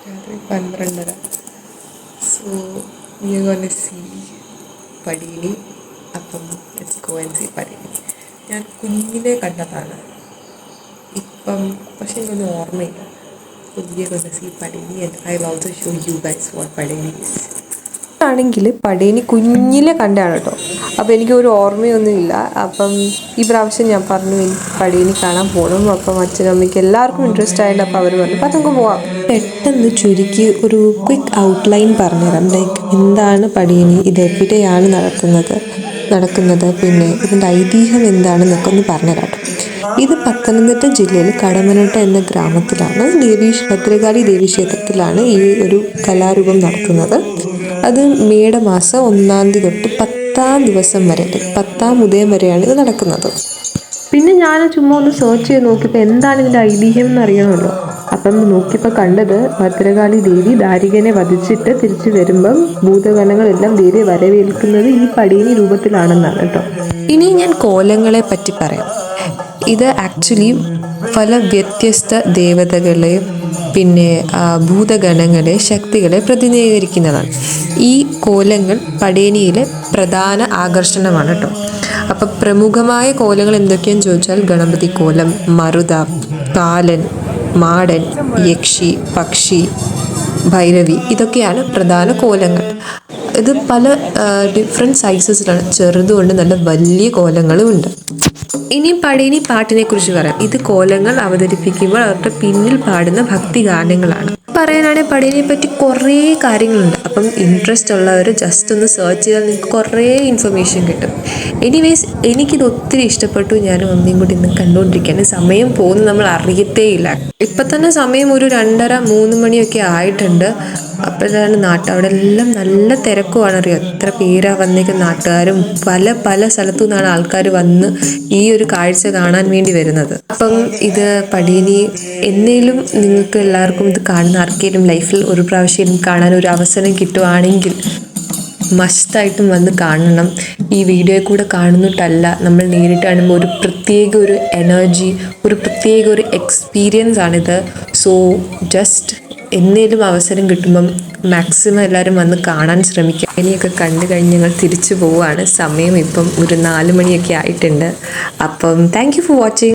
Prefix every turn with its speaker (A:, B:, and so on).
A: രാത്രി 12:30. So we are going to see പടീനി. അപ്പം let's go and see പടീനി. ഞാൻ കുഞ്ഞിലെ കണ്ടതാണ്, ഇപ്പം പക്ഷേ എനിക്കൊന്നും ഓർമ്മയില്ല. So we are going to see പടീനി and I'll also show you guys what പടീനി is.
B: ആണെങ്കിൽ പടേനി കുഞ്ഞിലെ കണ്ടാണ് കേട്ടോ. അപ്പോൾ എനിക്കൊരു ഓർമ്മയൊന്നുമില്ല. അപ്പം ഈ പ്രാവശ്യം ഞാൻ പറഞ്ഞു എനിക്ക് പടേനി കാണാൻ പോകണം. അപ്പം അച്ഛനും അമ്മയ്ക്ക് എല്ലാവർക്കും ഇൻട്രസ്റ്റ് ആയിട്ട് അപ്പോൾ അവർ പറഞ്ഞു അപ്പം നമുക്ക് പോവാം. പെട്ടെന്ന് ചുരുക്കി ഒരു ക്വിക്ക് ഔട്ട്ലൈൻ പറഞ്ഞുതരാം. ലൈക്ക് എന്താണ് പടേനി, ഇത് എവിടെയാണ് നടക്കുന്നത്, പിന്നെ ഇതിൻ്റെ ഐതിഹ്യം എന്താണെന്നൊക്കെ ഒന്ന് പറഞ്ഞുതരാം. ഇത് പത്തനംതിട്ട ജില്ലയിൽ കടമനട്ട എന്ന ഗ്രാമത്തിലാണ് ഭദ്രകാളി ദേവീക്ഷേത്രത്തിലാണ് ഈ ഒരു കലാരൂപം നടത്തുന്നത്. അത് മേടമാസം 1-ാം തീയതി തൊട്ട് 10-ാം ദിവസം വരെ, 10-ാം ഉദയം വരെയാണ് ഇത് നടക്കുന്നത്. പിന്നെ ഞാൻ ചുമ്മാ ഒന്ന് സെർച്ച് ചെയ്ത് നോക്കിയപ്പോൾ എന്താണ് ഇതിൻ്റെ ഐതിഹ്യം എന്ന് അറിയണമല്ലോ. അപ്പം നോക്കിയപ്പോൾ കണ്ടത് ഭദ്രകാളി ദേവി ദാരികനെ വധിച്ചിട്ട് തിരിച്ചു വരുമ്പം ഭൂതഗണങ്ങളെല്ലാം ദേവിയെ വരവേൽക്കുന്നത് ഈ പടീനി രൂപത്തിലാണെന്നാണ് കേട്ടോ. ഇനി ഞാൻ കോലങ്ങളെ പറ്റി പറയാം. ഇത് ആക്ച്വലി പല വ്യത്യസ്ത ദേവതകളെ പിന്നെ ഭൂതഗണങ്ങളെ ശക്തികളെ പ്രതിനിധീകരിക്കുന്നതാണ്. ഈ കോലങ്ങൾ പടേനിയിലെ പ്രധാന ആകർഷണമാണ് കേട്ടോ. അപ്പം പ്രമുഖമായ കോലങ്ങൾ എന്തൊക്കെയാണെന്ന് ചോദിച്ചാൽ ഗണപതി കോലം, മറുത, കാലൻ, മാടൻ, യക്ഷി, പക്ഷി, ഭൈരവി, ഇതൊക്കെയാണ് പ്രധാന കോലങ്ങൾ. ഇത് പല ഡിഫറെൻറ്റ് സൈസസിലാണ്, ചെറുതുകൊണ്ട് നല്ല വലിയ കോലങ്ങളും ഉണ്ട്. ഇനി പടേനി പാട്ടിനെ കുറിച്ച് പറയാം. ഇത് കോലങ്ങൾ അവതരിപ്പിക്കുമ്പോൾ അവരുടെ പിന്നിൽ പാടുന്ന ഭക്തി ഗാനങ്ങളാണ്. പറയാനാണെങ്കിൽ പടേനിയെ പറ്റി കുറേ കാര്യങ്ങളുണ്ട്. അപ്പം ഇൻട്രസ്റ്റ് ഉള്ളവർ ജസ്റ്റ് ഒന്ന് സെർച്ച് ചെയ്താൽ നിങ്ങൾക്ക് കുറേ ഇൻഫർമേഷൻ കിട്ടും. എനിവേസ് എനിക്കിത് ഒത്തിരി ഇഷ്ടപ്പെട്ടു. ഞാൻ ഒന്നും കൂടി ഇന്ന് കണ്ടുകൊണ്ടിരിക്കുകയാണ്. സമയം പോകുന്നത് നമ്മൾ അറിയത്തേയില്ല. ഇപ്പം തന്നെ സമയം ഒരു 2:30-3 മണിയൊക്കെ ആയിട്ടുണ്ട്. അപ്പോഴാണ് അവിടെ എല്ലാം നല്ല തിരക്കുമാണ്. അറിയാം എത്ര പേരാ വന്നേക്കുന്ന, നാട്ടുകാരും പല സ്ഥലത്തു നിന്നാണ് ആൾക്കാർ വന്ന് ഈ ഒരു കാഴ്ച കാണാൻ വേണ്ടി വരുന്നത്. അപ്പം ഇത് പടീനി എന്നേലും നിങ്ങൾക്ക് എല്ലാവർക്കും ഇത് കാണുന്ന ആർക്കെങ്കിലും ലൈഫിൽ ഒരു പ്രാവശ്യം കാണാൻ ഒരു അവസരം കിട്ടുവാണെങ്കിൽ മസ്റ്റായിട്ടും വന്ന് കാണണം. ഈ വീഡിയോയിൽ കൂടെ കാണുന്നിട്ടല്ല, നമ്മൾ നേരിട്ട് കാണുമ്പോൾ ഒരു പ്രത്യേക ഒരു എനർജി, ഒരു പ്രത്യേക ഒരു എക്സ്പീരിയൻസ് ആണിത്. സോ ജസ്റ്റ് എന്നേലും അവസരം കിട്ടുമ്പം മാക്സിമം എല്ലാവരും വന്ന് കാണാൻ ശ്രമിക്കുക. ഇനിയൊക്കെ കണ്ടു കഴിഞ്ഞ് ഞങ്ങൾ തിരിച്ചു പോവുകയാണ്. സമയം ഇപ്പം ഒരു 4 മണിയൊക്കെ ആയിട്ടുണ്ട്. അപ്പം താങ്ക് യു ഫോർ വാച്ചിങ്.